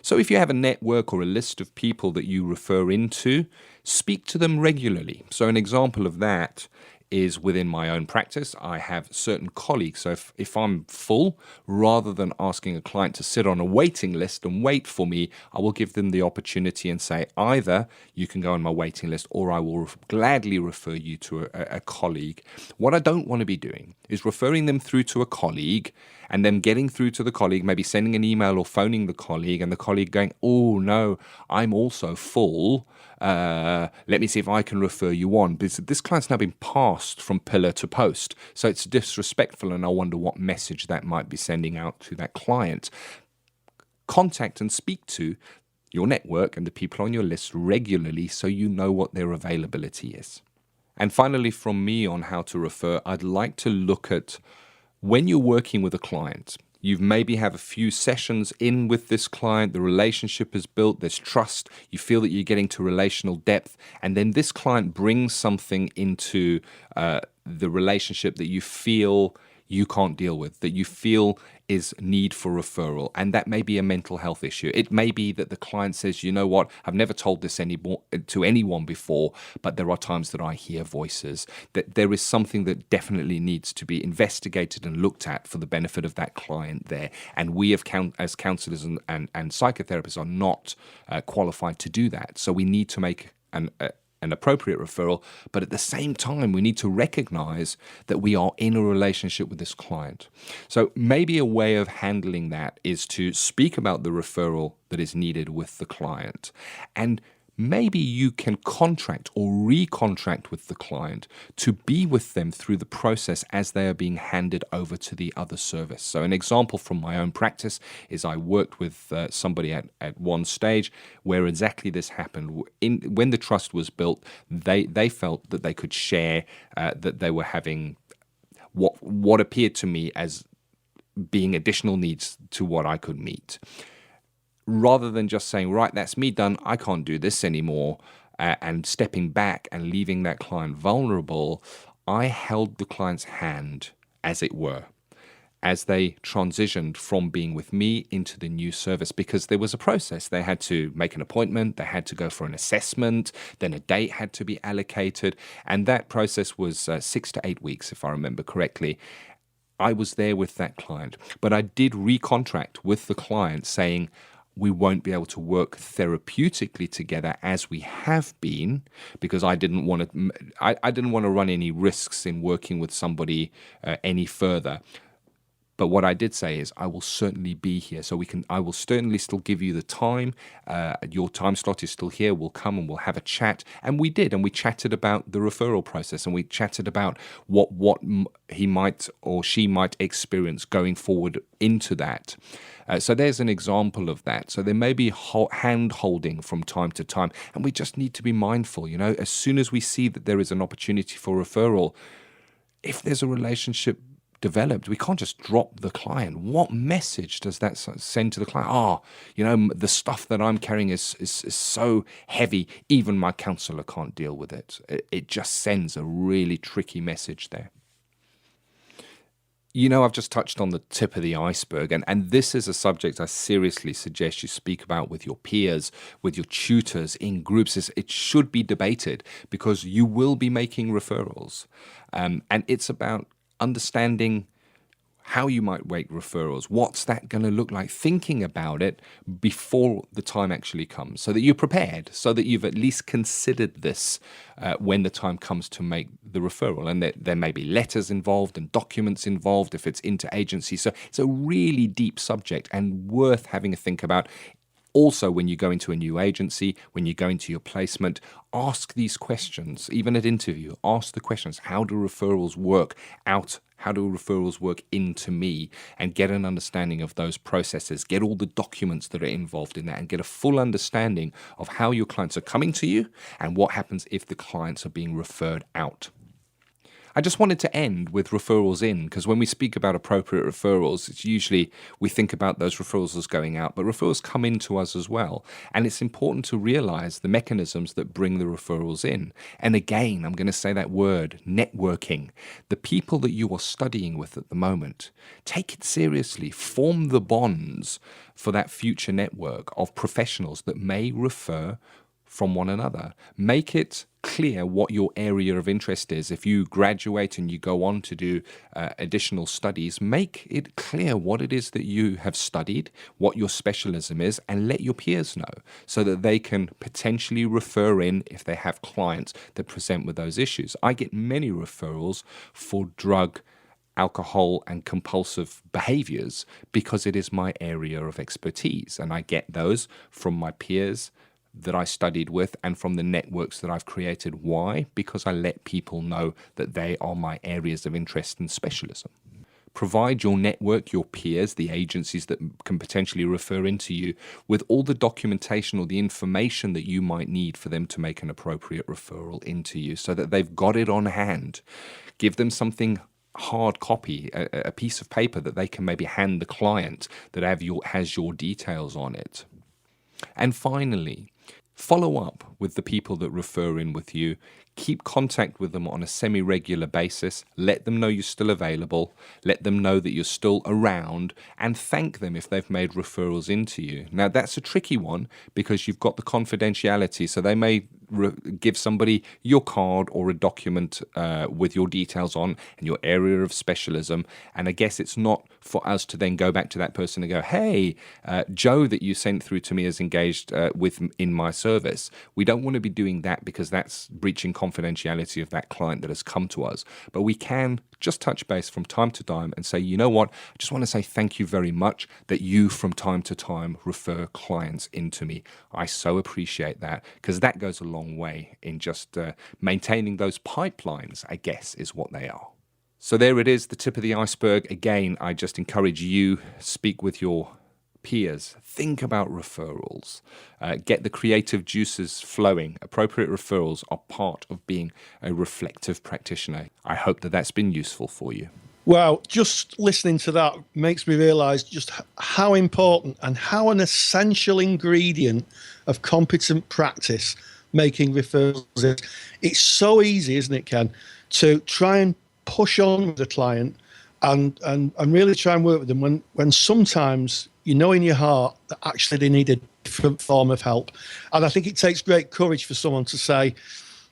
So if you have a network or a list of people that you refer into, speak to them regularly. So an example of that is within my own practice. I have certain colleagues. So if I'm full, rather than asking a client to sit on a waiting list and wait for me, I will give them the opportunity and say, either you can go on my waiting list or I will gladly refer you to a colleague. What I don't want to be doing is referring them through to a colleague and then getting through to the colleague, maybe sending an email or phoning the colleague, and the colleague going, oh no, I'm also full. Let me see if I can refer you on. This client's now been passed from pillar to post. So it's disrespectful, and I wonder what message that might be sending out to that client. Contact and speak to your network and the people on your list regularly so you know what their availability is. And finally, from me on how to refer, I'd like to look at when you're working with a client. You maybe have a few sessions in with this client, the relationship is built, there's trust, you feel that you're getting to relational depth, and then this client brings something into the relationship that you feel you can't deal with, that you feel is need for referral, and that may be a mental health issue. It may be that the client says, you know what, I've never told this to anyone before, but there are times that I hear voices, that there is something that definitely needs to be investigated and looked at for the benefit of that client there. And we as counsellors and psychotherapists are not qualified to do that. So we need to make an appropriate referral, but at the same time, we need to recognize that we are in a relationship with this client. So maybe a way of handling that is to speak about the referral that is needed with the client, and maybe you can contract or recontract with the client to be with them through the process as they are being handed over to the other service. So an example from my own practice is I worked with somebody at one stage where exactly this happened. When the trust was built, they felt that they could share that they were having what appeared to me as being additional needs to what I could meet. Rather than just saying, right, that's me done, I can't do this anymore, and stepping back and leaving that client vulnerable, I held the client's hand, as it were, as they transitioned from being with me into the new service, because there was a process. They had to make an appointment, they had to go for an assessment, then a date had to be allocated, and that process was 6 to 8 weeks, if I remember correctly. I was there with that client, but I did recontract with the client saying, we won't be able to work therapeutically together as we have been, because I didn't want to run any risks in working with somebody any further. But what I did say is, I will certainly be here, so I will certainly still give you the time. Your time slot is still here. We'll come and we'll have a chat. And we did, and we chatted about the referral process, and we chatted about what he might or she might experience going forward into that. So there's an example of that. So there may be hand-holding from time to time, and we just need to be mindful. As soon as we see that there is an opportunity for referral, if there's a relationship developed, we can't just drop the client. What message does that send to the client? The stuff that I'm carrying is so heavy, even my counselor can't deal with it. It just sends a really tricky message there. I've just touched on the tip of the iceberg, and this is a subject I seriously suggest you speak about with your peers, with your tutors, in groups. It should be debated, because you will be making referrals. And it's about understanding how you might make referrals. What's that going to look like? Thinking about it before the time actually comes, so that you're prepared, so that you've at least considered this when the time comes to make the referral. And there may be letters involved and documents involved if it's interagency. So it's a really deep subject and worth having a think about. Also, when you go into a new agency, when you go into your placement, ask these questions. Even at interview, ask the questions. How do referrals work out? How do referrals work into me? And get an understanding of those processes. Get all the documents that are involved in that, and get a full understanding of how your clients are coming to you and what happens if the clients are being referred out. I just wanted to end with referrals in, because when we speak about appropriate referrals, it's usually we think about those referrals as going out, but referrals come into us as well. And it's important to realize the mechanisms that bring the referrals in. And again, I'm going to say that word, networking. The people that you are studying with at the moment, take it seriously. Form the bonds for that future network of professionals that may refer from one another. Make it clear what your area of interest is. If you graduate and you go on to do additional studies, make it clear what it is that you have studied, what your specialism is, and let your peers know, so that they can potentially refer in if they have clients that present with those issues. I get many referrals for drug, alcohol and compulsive behaviors because it is my area of expertise, and I get those from my peers that I studied with and from the networks that I've created. Why? Because I let people know that they are my areas of interest and specialism. Provide your network, your peers, the agencies that can potentially refer into you with all the documentation or the information that you might need for them to make an appropriate referral into you, so that they've got it on hand. Give them something hard copy, a piece of paper that they can maybe hand the client that has your details on it. And finally, follow up with the people that refer in with you. Keep contact with them on a semi-regular basis. Let them know you're still available. Let them know that you're still around, and thank them if they've made referrals into you. Now, that's a tricky one because you've got the confidentiality, so they may give somebody your card or a document with your details on and your area of specialism. And I guess it's not for us to then go back to that person and go, hey, Joe that you sent through to me is engaged in my service. We don't want to be doing that because that's breaching confidentiality of that client that has come to us. But we can just touch base from time to time and say, you know what, I just want to say thank you very much that you from time to time refer clients into me. I so appreciate that, because that goes a long way in just maintaining those pipelines, I guess, is what they are. So there it is, the tip of the iceberg. Again, I just encourage you, speak with your peers, think about referrals. Get the creative juices flowing. Appropriate referrals are part of being a reflective practitioner. I hope that that's been useful for you. Well, just listening to that makes me realise just how important and how an essential ingredient of competent practice making referrals is. It's so easy, isn't it, Ken, to try and push on with the client and really try and work with them when sometimes you know in your heart that actually they need a different form of help. And I think it takes great courage for someone to say,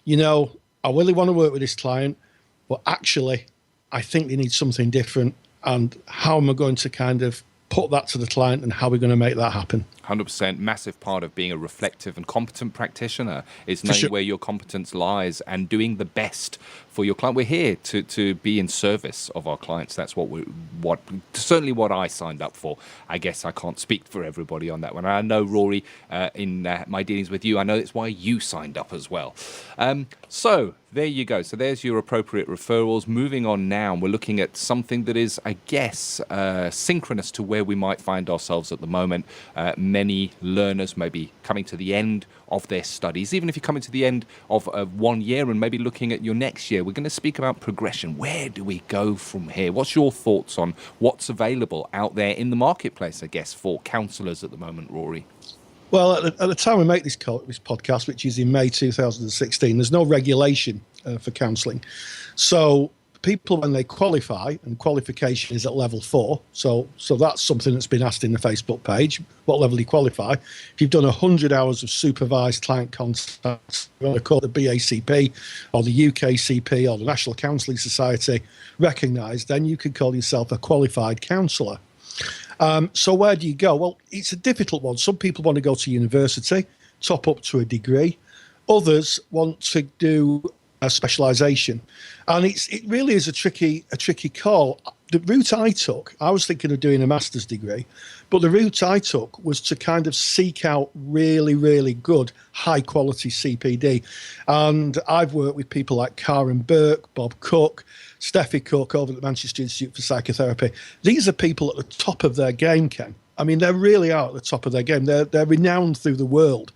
you know, I really want to work with this client, but actually I think they need something different. And how am I going to kind of put that to the client and how we're going to make that happen? 100%. Massive part of being a reflective and competent practitioner is knowing where your competence lies and doing the best for your client. We're here to be in service of our clients. That's certainly what I signed up for. I guess I can't speak for everybody on that one. I know, Rory, in my dealings with you, I know it's why you signed up as well. So there you go. So there's your appropriate referrals. Moving on now, we're looking at something that is, I guess, synchronous to where we might find ourselves at the moment. Many learners may be coming to the end of their studies. Even if you're coming to the end of 1 year and maybe looking at your next year, we're going to speak about progression. Where do we go from here? What's your thoughts on what's available out there in the marketplace, I guess, for counsellors at the moment, Rory? Well, at the time we make this podcast, which is in May 2016, there's no regulation for counselling. So people, when they qualify, and qualification is at level 4, so that's something that's been asked in the Facebook page, what level do you qualify? If you've done 100 hours of supervised client contact, you want to call it the BACP or the UKCP or the National Counselling Society recognised, then you can call yourself a qualified counsellor. So where do you go? Well, it's a difficult one. Some people want to go to university, top up to a degree. Others want to do a specialisation. And it really is a tricky call. The route I took, I was thinking of doing a master's degree, but the route I took was to kind of seek out really, really good, high-quality CPD. And I've worked with people like Karen Burke, Bob Cook, Steffi Cook over at the Manchester Institute for Psychotherapy. These are people at the top of their game, Ken. I mean, they really are at the top of their game. They're renowned through the world.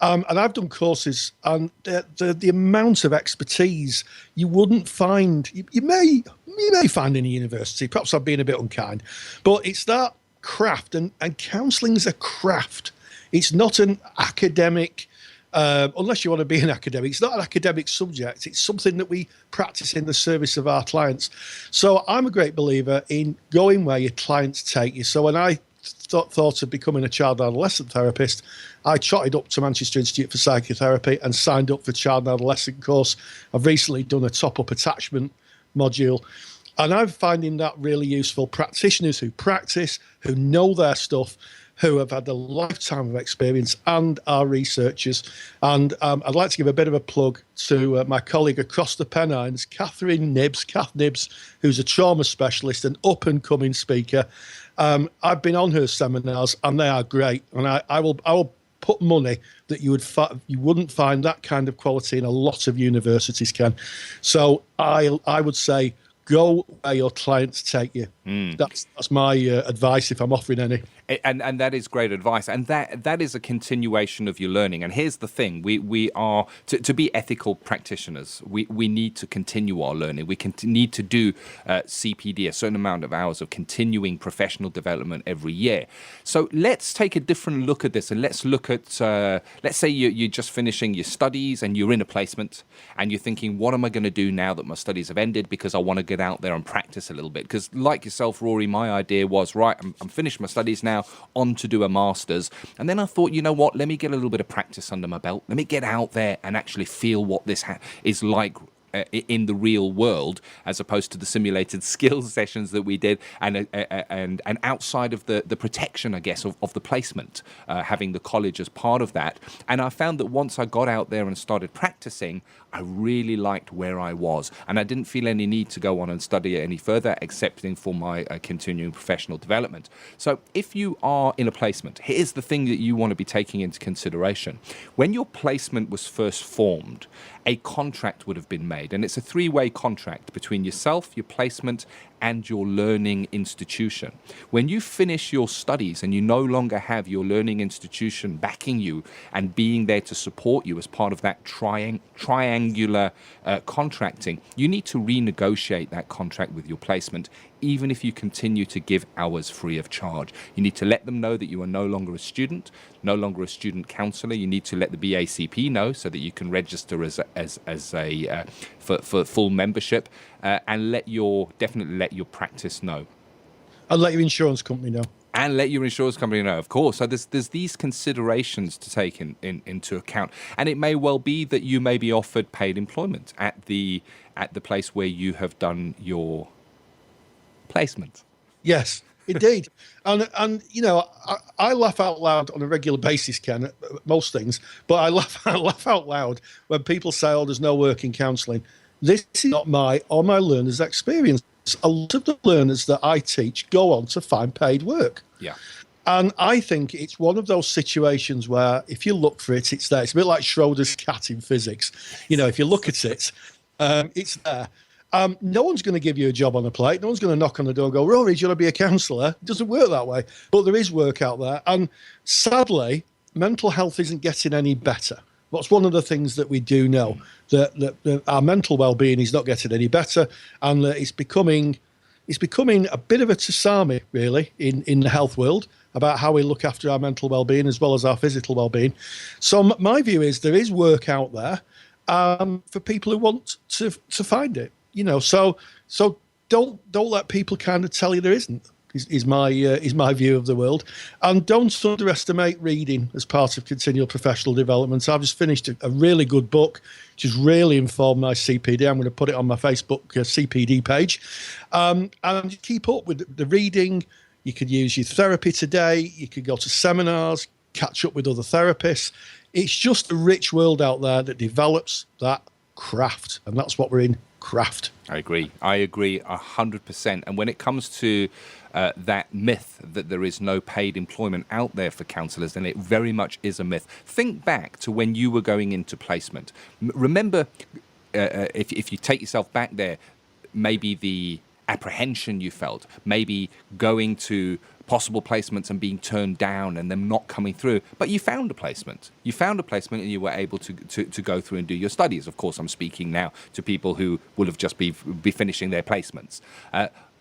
And I've done courses, and the amount of expertise you wouldn't find, you may find in a university. Perhaps I'm being a bit unkind, but it's that craft, and counselling is a craft. It's not an academic, unless you want to be an academic. It's not an academic subject. It's something that we practice in the service of our clients. So I'm a great believer in going where your clients take you. So when I thought of becoming a child and adolescent therapist, I trotted up to Manchester Institute for Psychotherapy and signed up for child and adolescent course. I've recently done a top-up attachment module, and I'm finding that really useful. Practitioners who practice, who know their stuff, who have had a lifetime of experience, and are researchers. And I'd like to give a bit of a plug to my colleague across the Pennines, Kath Nibbs, who's a trauma specialist and up-and-coming speaker. I've been on her seminars, and they are great. And I will put money that you wouldn't find that kind of quality in a lot of universities, Ken. So I would say go where your clients take you. That's my advice, if I'm offering any. And that is great advice, and that is a continuation of your learning. And here's the thing: we are to be ethical practitioners. We need to continue our learning. We need to do CPD, a certain amount of hours of continuing professional development every year. So let's take a different look at this, and let's look at let's say you're just finishing your studies and you're in a placement, and you're thinking, what am I going to do now that my studies have ended? Because I want to get out there and practice a little bit. Because like yourself, Rory, my idea was, right, I'm finished my studies now, on to do a master's. And then I thought, you know what, let me get a little bit of practice under my belt. Let me get out there and actually feel what this is like in the real world, as opposed to the simulated skills sessions that we did, and outside of the protection, I guess, of the placement, having the college as part of that. And I found that once I got out there and started practicing, I really liked where I was, and I didn't feel any need to go on and study it any further, excepting for my continuing professional development. So if you are in a placement, here's the thing that you want to be taking into consideration. When your placement was first formed, a contract would have been made. made, and it's a three-way contract between yourself, your placement, and your learning institution. When you finish your studies and you no longer have your learning institution backing you and being there to support you as part of that triangular contracting, you need to renegotiate that contract with your placement, even if you continue to give hours free of charge. You need to let them know that you are no longer a student, no longer a student counsellor. You need to let the BACP know so that you can register for full membership, and definitely let your practice know. And let your insurance company know. And let your insurance company know, of course. So there's these considerations to take into account. And it may well be that you may be offered paid employment at the place where you have done your placement. Yes, indeed. And you know, I laugh out loud on a regular basis, Ken, at most things, but I laugh out loud when people say, oh, there's no work in counselling. This is not my or my learners' experience. A lot of the learners that I teach go on to find paid work. Yeah. And I think it's one of those situations where if you look for it, it's there. It's a bit like Schrodinger's cat in physics. You know, if you look at it, it's there. No one's going to give you a job on a plate. No one's going to knock on the door and go, Rory, do you want to be a counsellor? It doesn't work that way. But there is work out there. And sadly, mental health isn't getting any better. That's one of the things that we do know, that our mental well-being is not getting any better, and that it's becoming a bit of a tsunami, really, in the health world about how we look after our mental well-being as well as our physical well-being. So my view is there is work out there for people who want to find it. You know, so don't let people kind of tell you there isn't. Is my view of the world. And don't underestimate reading as part of continual professional development. I've just finished a really good book, which has really informed my CPD. I'm going to put it on my Facebook CPD page. And keep up with the reading. You could use your therapy today. You could go to seminars, catch up with other therapists. It's just a rich world out there that develops that craft. And that's what we're in, craft. I agree 100%. And when it comes to that myth that there is no paid employment out there for counsellors, then it very much is a myth. Think back to when you were going into placement. Remember, if you take yourself back there, maybe the apprehension you felt, maybe going to possible placements and being turned down and them not coming through, but you found a placement. You found a placement and you were able to go through and do your studies. Of course, I'm speaking now to people who will have just be finishing their placements.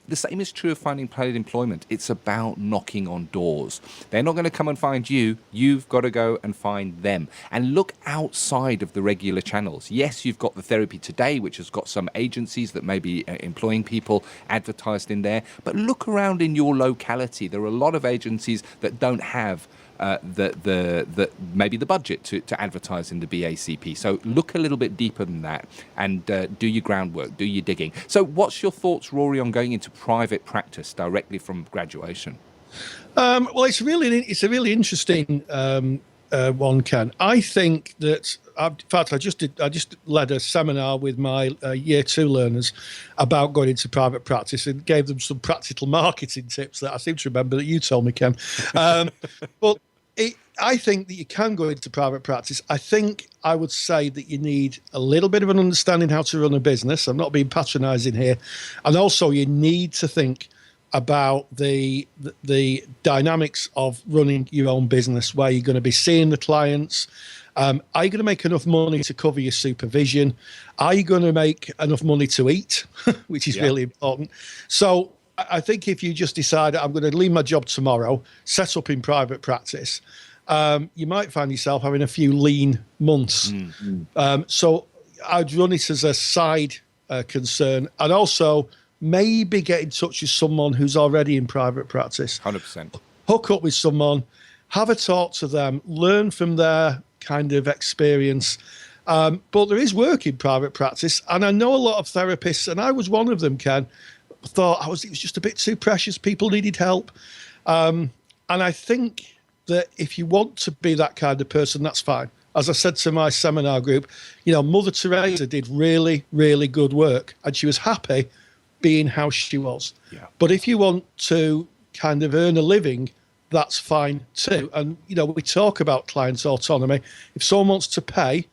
The same is true of finding paid employment. It's about knocking on doors. They're not going to come and find you. You've got to go and find them. And look outside of the regular channels. Yes, you've got the Therapy Today, which has got some agencies that may be employing people advertised in there. But look around in your locality. There are a lot of agencies that don't have maybe the budget to advertise in the BACP. So look a little bit deeper than that and do your groundwork, do your digging. So what's your thoughts, Rory, on going into private practice directly from graduation? Well, it's a really interesting one, Ken. I think that, in fact, I just led a seminar with my year 2 learners about going into private practice and gave them some practical marketing tips that I seem to remember that you told me, Ken. But I think that you can go into private practice. I think I would say that you need a little bit of an understanding how to run a business. I'm not being patronising here. And also you need to think about the dynamics of running your own business, where you're going to be seeing the clients. Are you going to make enough money to cover your supervision? Are you going to make enough money to eat, which is really important? So I think if you just decide I'm going to leave my job tomorrow, set up in private practice, you might find yourself having a few lean months. So I'd run it as a side concern, and also maybe get in touch with someone who's already in private practice. 100%. Hook up with someone, have a talk to them, learn from their kind of experience. But there is work in private practice, and I know a lot of therapists, and I was one of them, Ken, thought it was just a bit too precious. People needed help. And I think that if you want to be that kind of person, that's fine. As I said to my seminar group, you know, Mother Teresa did really, really good work, and she was happy being how she was. Yeah. But if you want to kind of earn a living, that's fine too. And, you know, we talk about clients' autonomy. If someone wants to pay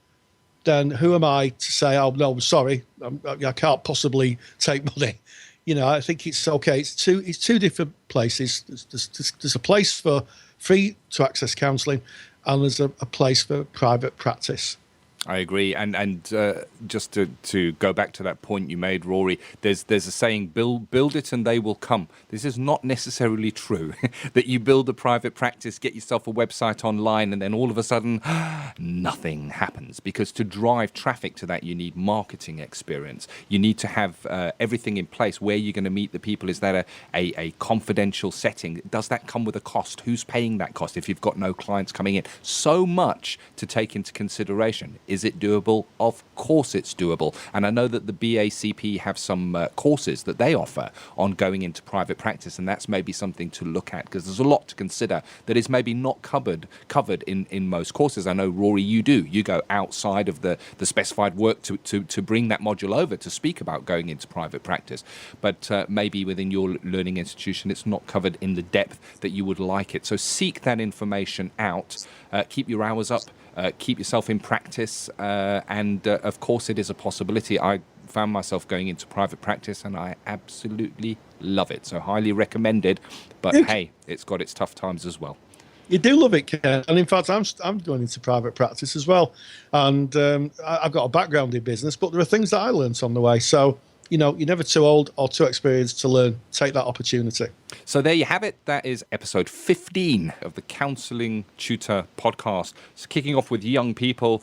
then who am I to say, oh, no, sorry, I can't possibly take money? You know, I think it's okay. It's two different places. There's a place for free to access counselling, and there's a place for private practice. I agree, and just to go back to that point you made, Rory, there's a saying, build it and they will come. This is not necessarily true, that you build a private practice, get yourself a website online, and then all of a sudden, nothing happens. Because to drive traffic to that, you need marketing experience. You need to have everything in place. Where you're going to meet the people, is that a confidential setting? Does that come with a cost? Who's paying that cost if you've got no clients coming in? So much to take into consideration. Is it doable? Of course it's doable. And I know that the BACP have some courses that they offer on going into private practice, and that's maybe something to look at, because there's a lot to consider that is maybe not covered in most courses. I know, Rory, you do. You go outside of the specified work to bring that module over to speak about going into private practice. But maybe within your learning institution, it's not covered in the depth that you would like it. So seek that information out. Keep your hours up. Keep yourself in practice, and of course it is a possibility. I found myself going into private practice and I absolutely love it, so highly recommended. But hey, it's got its tough times as well. You do love it, Ken. And in fact, I'm going into private practice as well, and I've got a background in business, but there are things that I learned on the way. So, you know, you're never too old or too experienced to learn. Take that opportunity. So there you have it. That is episode 15 of the Counselling Tutor Podcast. So kicking off with young people,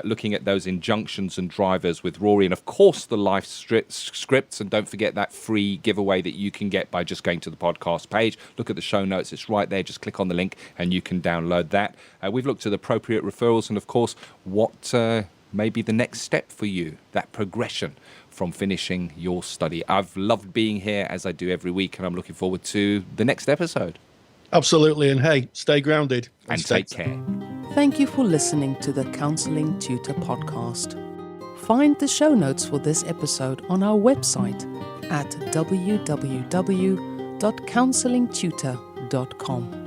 looking at those injunctions and drivers with Rory, and of course the life scripts. And don't forget that free giveaway that you can get by just going to the podcast page. Look at the show notes. It's right there. Just click on the link and you can download that. We've looked at appropriate referrals and, of course, what may be the next step for you, that progression from finishing your study. I've loved being here, as I do every week, and I'm looking forward to the next episode. Absolutely. And hey, stay grounded. And take care. Thank you for listening to the Counselling Tutor Podcast. Find the show notes for this episode on our website at www.counsellingtutor.com.